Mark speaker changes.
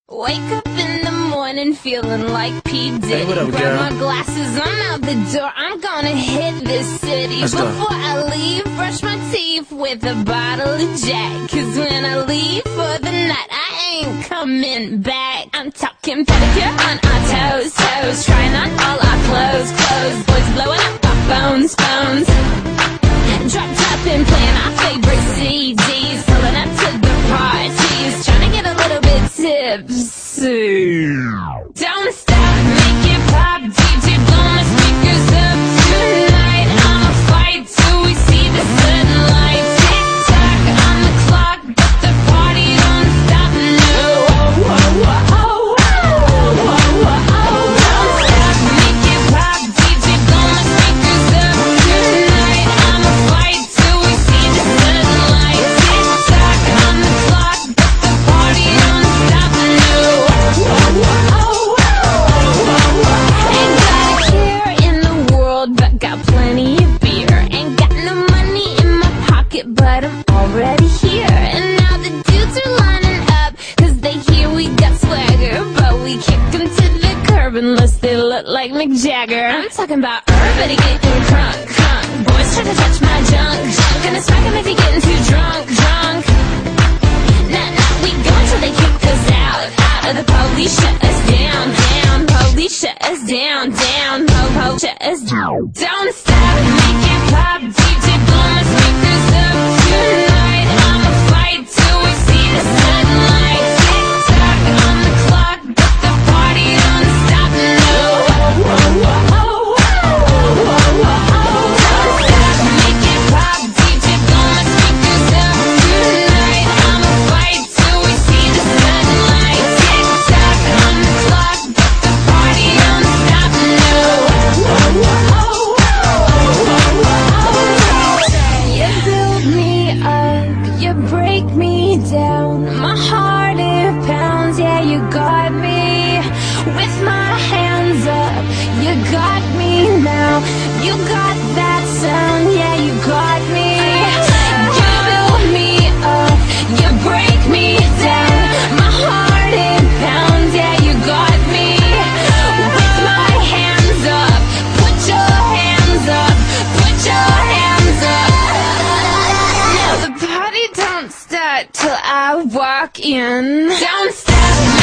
Speaker 1: Wake up in the morning feeling like P. Diddy.
Speaker 2: Hey, what up,
Speaker 1: Grab
Speaker 2: girl?
Speaker 1: my glasses, I'm out the door. I'm gonna hit this city.
Speaker 2: Let's go.
Speaker 1: Before I leave, brush my teeth with a bottle of Jack. Cause when I leave for the night, I ain't coming back. I'm talking pedicure on our toes, toes. Trying on all our clothes, clothes. Boys blowing up our phones, phones. Drop top and playing our favorite CDs. Pulling up to the parties, trying to get a little bit tipsy. Don't stop, make it pop, DJ blow my speakers up tonight. I'ma fight till we see the sunlight. Tick tock on the clock, but the party don't stop. No, oh, oh, oh, oh, oh, oh, oh. Don't stop, make it pop, DJ blow my speakers up tonight. I'ma fight till we see the sunlight. Tick tock on the clock, but the party don't stop. No, oh, oh, oh, oh, oh, oh. Ain't got a care in the world, but got plenty of beer. Ain't got no money in my pocket, but I'm already here. And now the dudes are lining up, cause they hear we got swagger. But we kick them to the curb unless they look like Mick Jagger. I'm talking about everybody getting crunk, crunk. Boys try to touch my junk, junk. Gonna smack him if he getting too drunk, drunk. Nah, nah, we go until they kick us out, out. Or the police shut us down, down. Police shut us down, down. Po-po shut us down. Don't stop, make it pop, DJ blow my speakers up tonight. I'ma fight till we see the sunlight. Tick tock on the clock, but the party don't stop. No, oh, oh, oh, oh, oh, oh, oh. Don't stop, make it pop, DJ blow my speakers up tonight. I'ma fight till we see the sunlight. Tick tock on the clock, but the party don't stop. No, oh, oh, oh, oh, oh, oh. You build me up, you break me down. My heart it pounds, yeah, you got me. With my hands up, you got me now. You got that sound, yeah, you got me. You build me up, you break me down. My heart it pounds, yeah, you got me. With my hands up, put your hands up, put your hands up. Now the party don't start till I walk in. Don't stop.